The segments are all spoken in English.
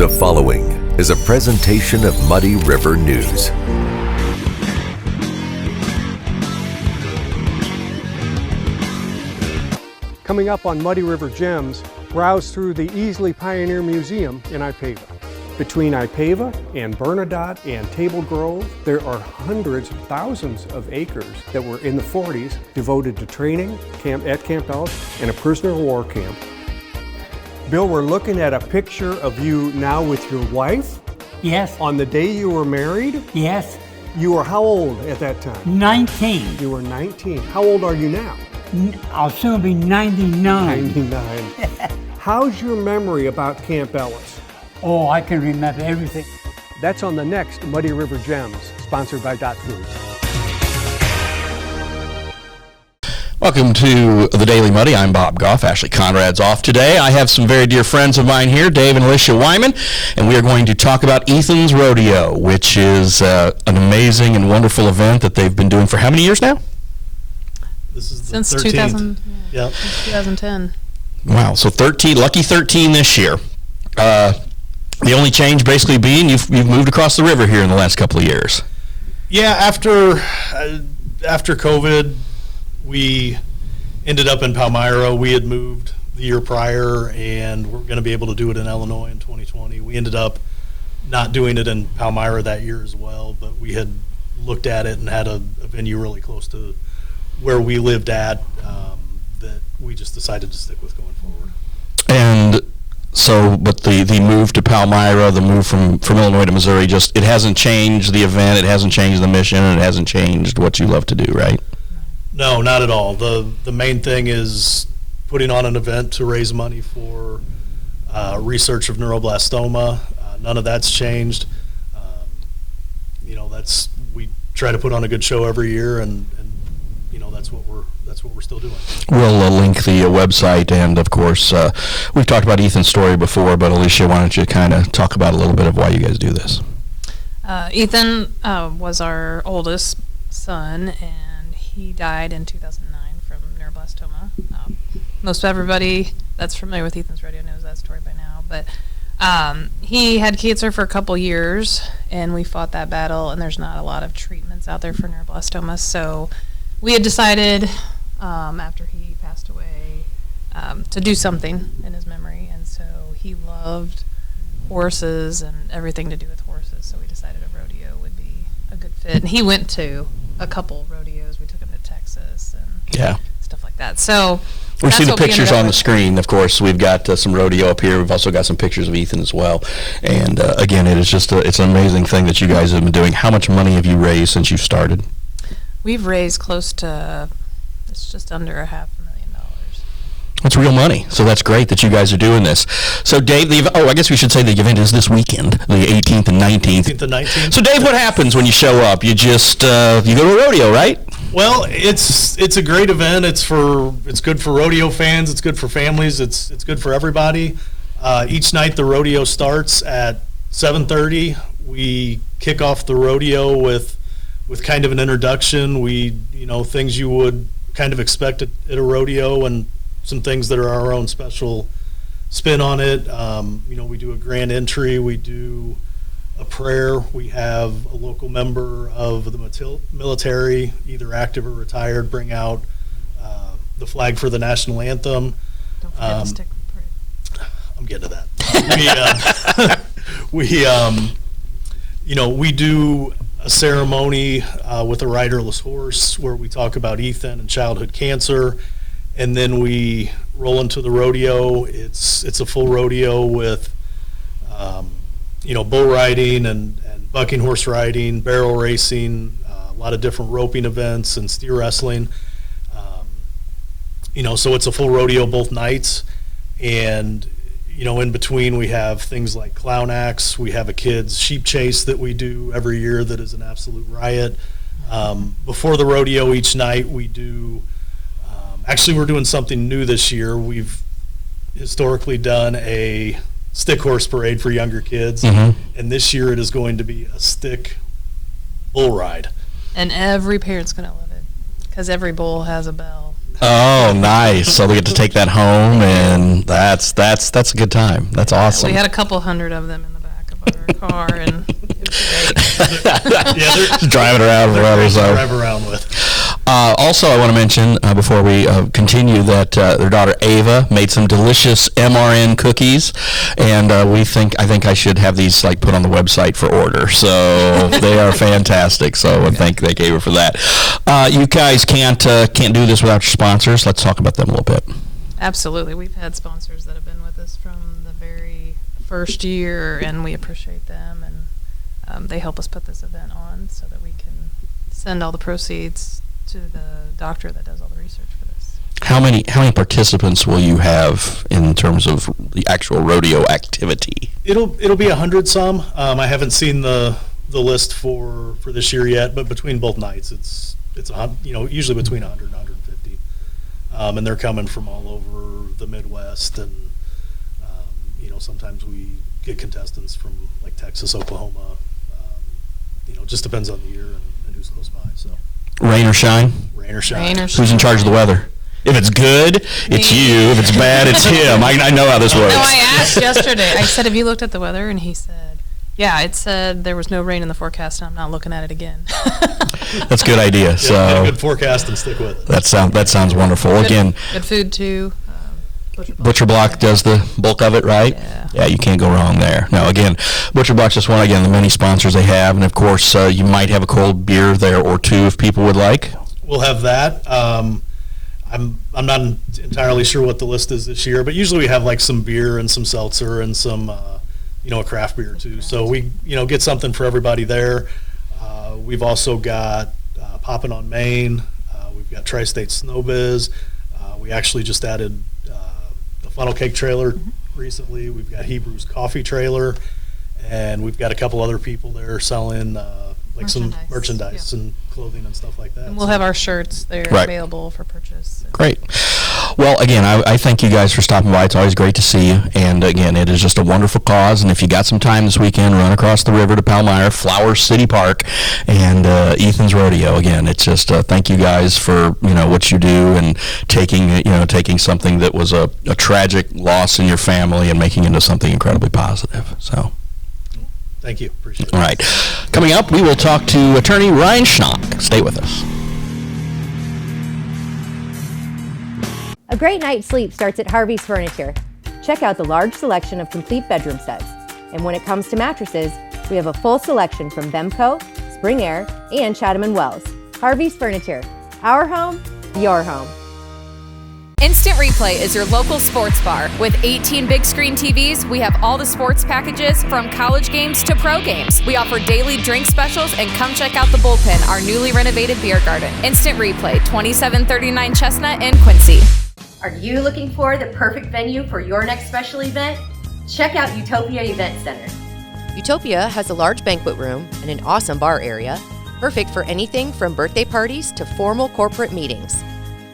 The following is a presentation of Muddy River News. Coming up on Muddy River Gems, browse through the Easley Pioneer Museum in Ipava. Between Ipava and Bernadotte and Table Grove, there are hundreds, thousands of acres that were in the 40s devoted to training at Camp Ellis and a prisoner of war camp. Bill, we're looking at a picture of you now with your wife. Yes. On the day you were married? Yes. You were how old at that time? 19. You were 19. How old are you now? I'll soon be 99. 99. How's your memory about Camp Ellis? Oh, I can remember everything. That's on the next Muddy River Gems, sponsored by Dot Foods. Welcome to the Daily Muddy. I'm Bob Gough. Ashley Conrad's off today. I have some very dear friends of mine here, Dave and Alicia Weiman, and we are going to talk about Ethan's Rodeo, which is an amazing and wonderful event that they've been doing for how many years now? This is the Since 13th. 2000, Yeah. since 2010. Wow, so 13, lucky 13 this year. The only change basically being you've moved across the river here in the last couple of years. Yeah, after COVID, we ended up in Palmyra. We had moved the year prior, and we're going to be able to do it in Illinois in 2020. We ended up not doing it in Palmyra that year as well, but we had looked at it and had a venue really close to where we lived at that we just decided to stick with going forward. And so, but the move to Palmyra, the move from Illinois to Missouri, just it hasn't changed the event, it hasn't changed the mission, and it hasn't changed what you love to do, right? No, not at all. The main thing is putting on an event to raise money for research of neuroblastoma. None of that's changed. We try to put on a good show every year, and that's what we're still doing. We'll link the website, and of course, we've talked about Ethan's story before, but Alicia, why don't you kind of talk about a little bit of why you guys do this? Ethan was our oldest son, and he died in 2009 from neuroblastoma. Most everybody that's familiar with Ethan's Rodeo knows that story by now, but he had cancer for a couple years, and we fought that battle, and there's not a lot of treatments out there for neuroblastoma, so we had decided after he passed away to do something in his memory, and so he loved horses and everything to do with horses, so we decided a rodeo would be a good fit. And he went to a couple rodeos. We took him to Texas and stuff like that. So we see the pictures on the screen. Of course, we've got some rodeo up here. We've also got some pictures of Ethan as well. And again, it is just it's an amazing thing that you guys have been doing. How much money have you raised since you've started? We've raised close to, it's just under $500,000. That's real money. So that's great that you guys are doing this. So Dave, I guess we should say the event is this weekend, the 18th and 19th. 18th and 19th. So Dave, what happens when you show up? You just, you go to a rodeo, right? Well, it's a great event. It's good for rodeo fans. It's good for families. It's good for everybody. Each night the rodeo starts at 7:30. We kick off the rodeo with kind of an introduction. Things you would kind of expect at a rodeo, and some things that are our own special spin on it. We do a grand entry. We do a prayer. We have a local member of the military, either active or retired, bring out the flag for the national anthem. Don't forget to stick with prayer. I'm getting to that. We do a ceremony with a riderless horse where we talk about Ethan and childhood cancer, and then we roll into the rodeo. It's a full rodeo with bull riding and bucking horse riding, barrel racing, a lot of different roping events and steer wrestling. So it's a full rodeo both nights, and in between we have things like clown acts. We have a kids sheep chase that we do every year that is an absolute riot. Before the rodeo each night we do, actually we're doing something new this year. We've historically done a stick horse parade for younger kids, and this year it is going to be a stick bull ride. And every parent's going to love it because every bull has a bell. Oh, nice. So they get to take that home, and that's a good time. That's awesome. We had a couple hundred of them in the back of our car, and it was great. Yeah, they're driving around. drive around with. Also, I want to mention before we continue that their daughter Ava made some delicious MRN cookies, and I think I should have these put on the website for order. So they are fantastic. So I thank Ava for that. You guys can't do this without your sponsors. Let's talk about them a little bit. Absolutely. We've had sponsors that have been with us from the very first year, and we appreciate them, and they help us put this event on so that we can send all the proceeds to the doctor that does all the research for this. How many participants will you have in terms of the actual rodeo activity? It'll be 100 some. I haven't seen the list for this year yet, but between both nights, it's usually between 100 and 150, and they're coming from all over the Midwest, and sometimes we get contestants from Texas, Oklahoma. Just depends on the year and who's close by. So. Rain or shine? Rain or shine. Rain or Who's in charge of the weather? If it's good, it's Me. you. If it's bad, it's him. I know how this works. No, I asked yesterday. I said, have you looked at the weather? And he said, yeah, it said there was no rain in the forecast, and I'm not looking at it again. That's a good idea. Yeah, So get a good forecast and stick with it. that sounds wonderful. Good- Again, Good food, too. Butcher Block does the bulk of it, right? Yeah. You can't go wrong there. No, again, Butcher Block's just one, again, the many sponsors they have, and of course, you might have a cold beer there or two if people would like. We'll have that. I'm not entirely sure what the list is this year, but usually we have some beer and some seltzer and some a craft beer too. So we get something for everybody there. We've also got Poppin' on Main. We've got Tri-State Snow Biz. We actually just added the Funnel Cake trailer recently. We've got Hebrew's Coffee trailer, and we've got a couple other people there selling some merchandise and clothing and stuff like that. And we'll have our shirts there Right. available for purchase. Great. Well, again, I thank you guys for stopping by. It's always great to see you. And again, it is just a wonderful cause. And if you got some time this weekend, run across the river to Palmyra, Flower City Park, and Ethan's Rodeo. Again, it's just thank you guys for what you do and taking something that was a tragic loss in your family and making it into something incredibly positive. So. Thank you. Appreciate it. All right. Coming up, we will talk to attorney Ryan Schnack. Stay with us. A great night's sleep starts at Harvey's Furniture. Check out the large selection of complete bedroom sets. And when it comes to mattresses, we have a full selection from Bemco, Spring Air, and Chatham & Wells. Harvey's Furniture. Our home, your home. Instant Replay is your local sports bar. With 18 big screen TVs, we have all the sports packages from college games to pro games. We offer daily drink specials, and come check out the Bullpen, our newly renovated beer garden. Instant Replay, 2739 Chestnut in Quincy. Are you looking for the perfect venue for your next special event? Check out Utopia Event Center. Utopia has a large banquet room and an awesome bar area, perfect for anything from birthday parties to formal corporate meetings.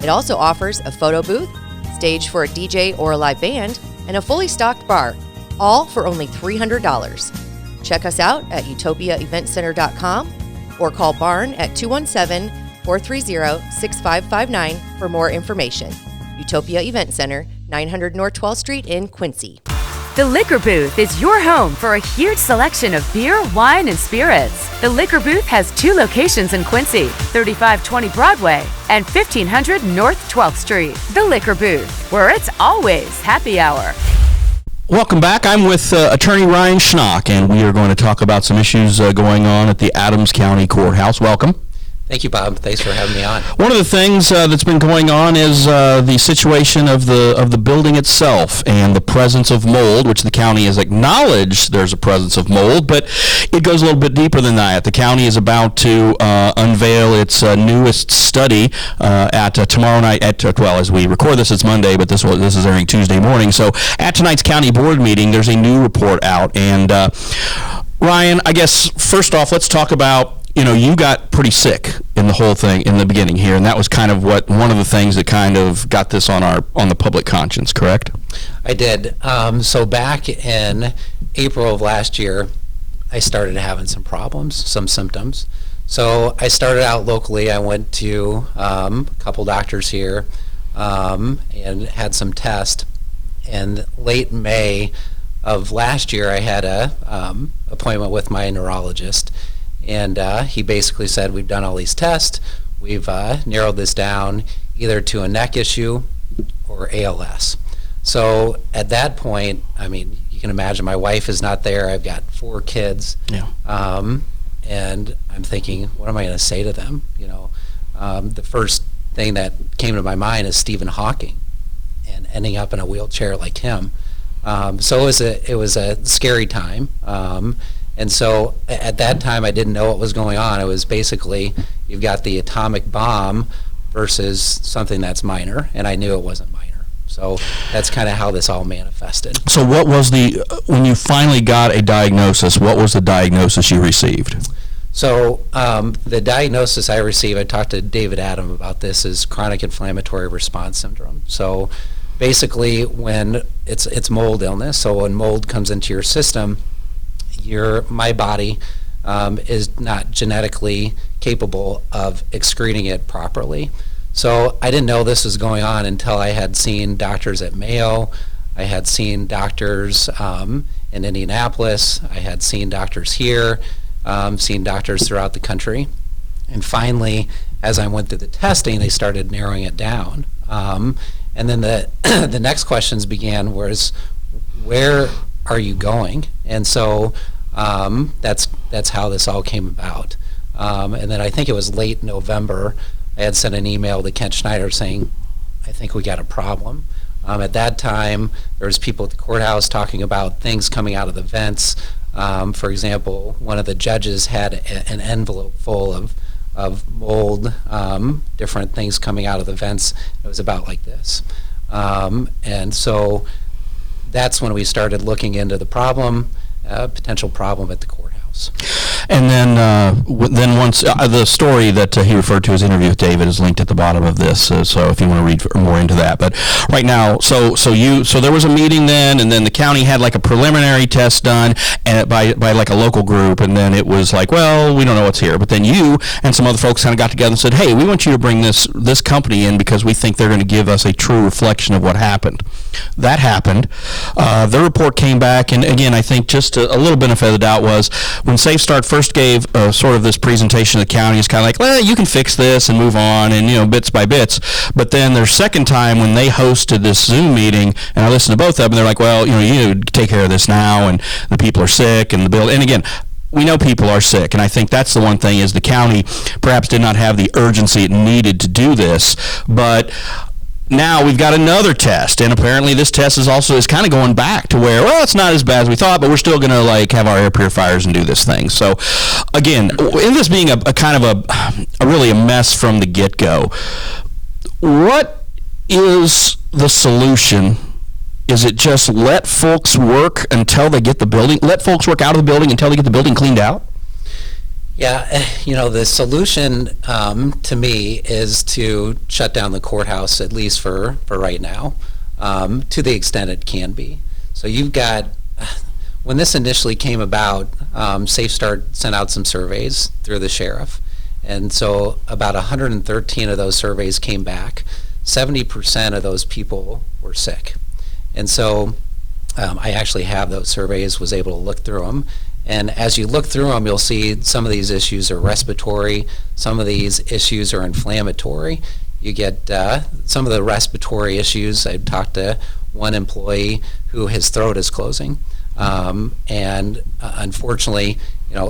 It also offers a photo booth, stage for a DJ or a live band, and a fully stocked bar, all for only $300. Check us out at utopiaeventcenter.com or call Barn at 217-430-6559 for more information. Utopia Event Center, 900 North 12th Street in Quincy. The Liquor Booth is your home for a huge selection of beer, wine, and spirits. The Liquor Booth has 2 locations in Quincy, 3520 Broadway and 1500 North 12th Street. The Liquor Booth, where it's always happy hour. Welcome back. I'm with attorney Ryan Schnack, and we are going to talk about some issues going on at the Adams County Courthouse. Welcome. Thank you, Bob. Thanks for having me on. One of the things that's been going on is the situation of the building itself and the presence of mold, which the county has acknowledged there's a presence of mold, but it goes a little bit deeper than that. The county is about to unveil its newest study at tomorrow night. As we record this, it's Monday, but this is airing Tuesday morning. So at tonight's county board meeting, there's a new report out. And Ryan, I guess first off, let's talk about. You got pretty sick in the whole thing in the beginning here, and that was kind of one of the things that kind of got this on the public conscience, correct? I did. So back in April of last year, I started having some problems, some symptoms. So I started out locally. I went to a couple doctors here. and had some tests. And late May of last year, I had a appointment with my neurologist, and he basically said, we've done all these tests, we've narrowed this down either to a neck issue or ALS. So at that point, I mean, you can imagine my wife is not there. I've got 4 kids, and I'm thinking, what am I going to say to them? You know, the first thing that came to my mind is Stephen Hawking, and ending up in a wheelchair like him. So it was a scary time. And so at that time, I didn't know what was going on. It was basically, you've got the atomic bomb versus something that's minor, and I knew it wasn't minor. So that's kind of how this all manifested. So what was when you finally got a diagnosis, what was the diagnosis you received? So the diagnosis I received, I talked to David Adam about this, is chronic inflammatory response syndrome. So basically when it's mold illness, so when mold comes into your system, my body is not genetically capable of excreting it properly. So I didn't know this was going on until I had seen doctors at Mayo. I had seen doctors in Indianapolis. I had seen doctors here, seen doctors throughout the country. And finally, as I went through the testing, they started narrowing it down. And then the next questions began was, where are you going? And so that's how this all came about. And then I think it was late November, I had sent an email to Kent Schneider saying, I think we got a problem. At that time, there was people at the courthouse talking about things coming out of the vents. For example, one of the judges had an envelope full of mold, different things coming out of the vents. It was about like this. And so that's when we started looking into the problem, potential problem at the courthouse. And then once the story that he referred to his interview with David is linked at the bottom of this. So if you want to read more into that, but right now, so there was a meeting then, and then the county had like a preliminary test done, and by like a local group, and then it was like, well, we don't know what's here. But then you and some other folks kind of got together and said, hey, we want you to bring this company in because we think they're going to give us a true reflection of what happened. That happened. The report came back, and again, I think just a little benefit of the doubt was when Safe Start first gave sort of this presentation to the county, it's kind of like, well, you can fix this and move on, and bits by bits. But then their second time when they hosted this Zoom meeting, and I listened to both of them, they're like, well, you need to take care of this now, and the people are sick, and the bill. And again, we know people are sick, and I think that's the one thing is the county perhaps did not have the urgency it needed to do this, but now we've got another test, and apparently this test is kind of going back to where, well, it's not as bad as we thought, but we're still going to have our air purifiers and do this thing. So again, in this being a kind of a really a mess from the get-go, what is the solution? Is it just let folks work until they get the building, let folks work out of the building until they get the building cleaned out? Yeah, the solution to me is to shut down the courthouse, at least for right now, to the extent it can be. So you've got, when this initially came about, Safe Start sent out some surveys through the sheriff. And so about 113 of those surveys came back. 70% of those people were sick. And so I actually have those surveys, was able to look through them. And as you look through them, you'll see some of these issues are respiratory, some of these issues are inflammatory. You get some of the respiratory issues. I talked to one employee who his throat is closing. And unfortunately,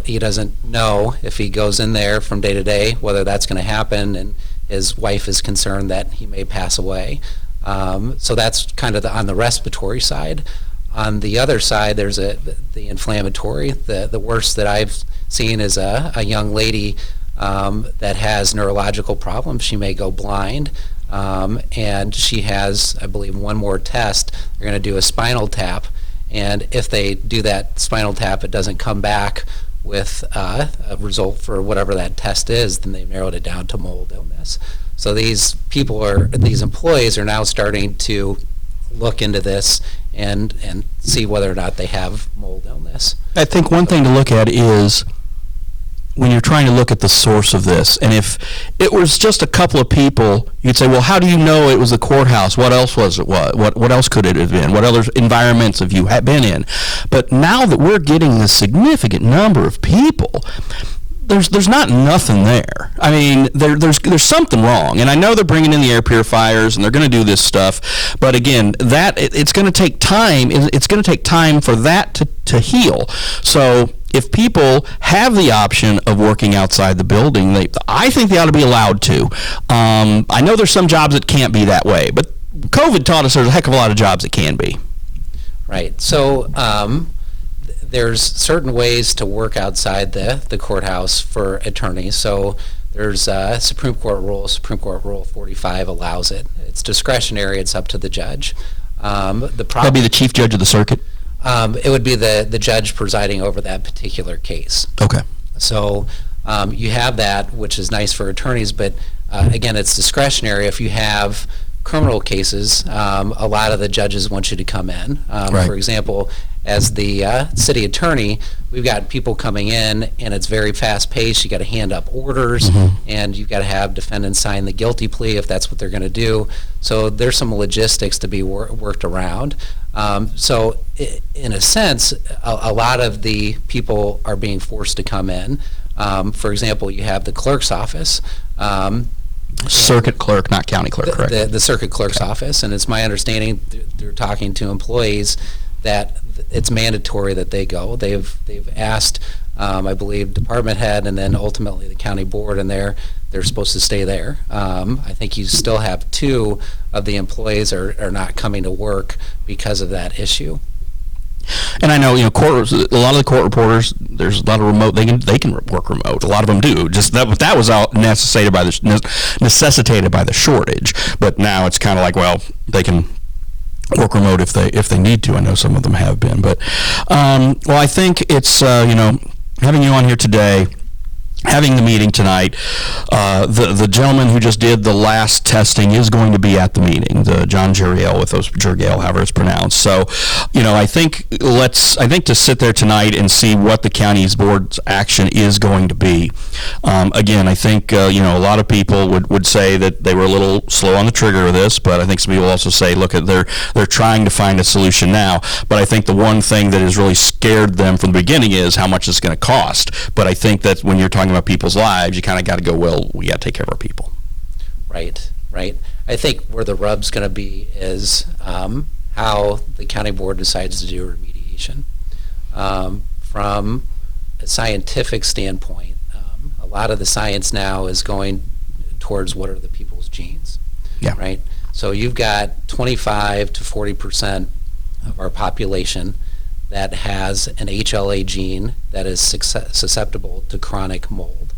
he doesn't know if he goes in there from day to day whether that's going to happen, and his wife is concerned that he may pass away. So that's kind of on the respiratory side. On the other side, there's the inflammatory. The worst that I've seen is a young lady that has neurological problems. She may go blind, and she has, I believe, one more test. They're going to do a spinal tap, and if they do that spinal tap, it doesn't come back with a result for whatever that test is, then they've narrowed it down to mold illness. So these employees are now starting to look into this and see whether or not they have mold illness. I think one thing to look at is when you're trying to look at the source of this, and if it was just a couple of people, you'd say, well, how do you know it was the courthouse? What else was it? What else could it have been? What other environments have you been in? But now that we're getting a significant number of people, there's not nothing there. I mean, there's something wrong, and I know they're bringing in the air purifiers and they're going to do this stuff, but again, it's going to take time. It's going to take time for that to heal. So if people have the option of working outside the building, I think they ought to be allowed to. I know there's some jobs that can't be that way, but COVID taught us there's a heck of a lot of jobs that can be. Right. So there's certain ways to work outside the courthouse for attorneys. So there's Supreme Court Rule 45 allows it. It's discretionary. It's up to the judge. That'd be the chief judge of the circuit? It would be the judge presiding over that particular case. Okay. So you have that, which is nice for attorneys, but again, it's discretionary. If you have criminal cases, a lot of the judges want you to come in. Right. For example, as the city attorney, we've got people coming in, and it's very fast-paced. You got to hand up orders, and you've got to have defendants sign the guilty plea if that's what they're going to do. So there's some logistics to be worked around. So in a sense, a lot of the people are being forced to come in. For example, you have the clerk's office. Circuit clerk, not county clerk, correct? The circuit clerk's office, and it's my understanding they're talking to employees that it's mandatory that they go. They've asked, I believe, department head and then ultimately the county board, and they're supposed to stay there. I think you still have 2 of the employees are not coming to work because of that issue. And I know, a lot of the court reporters, there's a lot of remote, they can work remote. A lot of them do. Just that was all necessitated by the shortage. But now it's kind of like, well, they can work remote if they need to. I know some of them have been. But, well, I think it's, having you on here today, having the meeting tonight, the gentleman who just did the last testing is going to be at the meeting, the John Jurgale, however it's pronounced. So, I think to sit there tonight and see what the county's board's action is going to be. Again, I think a lot of people would say that they were a little slow on the trigger of this, but I think some people also say, look, they're trying to find a solution now. But I think the one thing that has really scared them from the beginning is how much it's going to cost. But I think that when you're talking about people's lives, you kind of got to go, well, we got to take care of our people. Right. I think where the rub's going to be is how the county board decides to do remediation. From a scientific standpoint, a lot of the science now is going towards what are the people's genes. Yeah. Right. So you've got 25 to 40% of our population that has an HLA gene that is susceptible to chronic mold.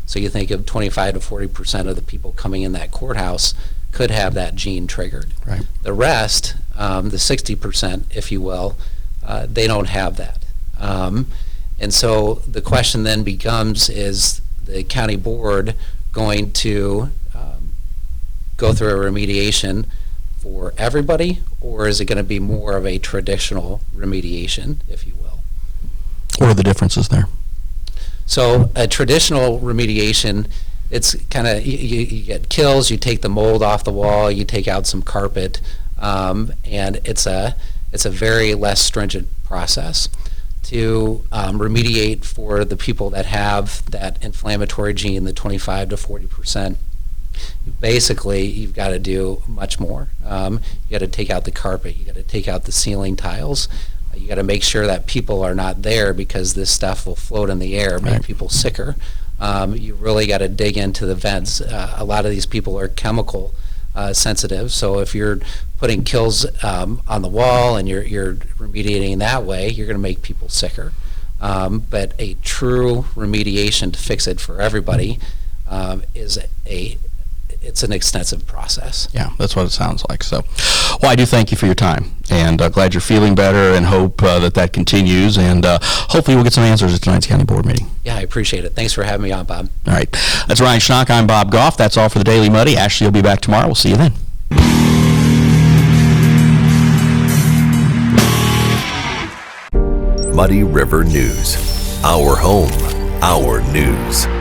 So you think of 25 to 40% of the people coming in that courthouse could have that gene triggered. Right. The rest, the 60%, if you will, they don't have that. And so the question then becomes, is the county board going to go through a remediation for everybody, or is it going to be more of a traditional remediation, if you will? What are the differences there? So a traditional remediation, it's kind of, you get kills, you take the mold off the wall, you take out some carpet, and it's a very less stringent process. To remediate for the people that have that inflammatory gene, the 25 to 40%, basically you've got to do much more. You got to take out the carpet, you got to take out the ceiling tiles, you got to make sure that people are not there because this stuff will float in the air, make people sicker. You really got to dig into the vents. A lot of these people are chemical sensitive, so if you're putting kills on the wall and you're remediating that way, you're going to make people sicker. But a true remediation to fix it for everybody it's an extensive process. Yeah, that's what it sounds like. So, well, I do thank you for your time, and glad you're feeling better, and hope that continues, and hopefully we'll get some answers at tonight's county board meeting. Yeah, I appreciate it. Thanks for having me on, Bob. All right. That's Ryan Schnack. I'm Bob Gough. That's all for the Daily Muddy. Ashley will be back tomorrow. We'll see you then. Muddy River News. Our home, our news.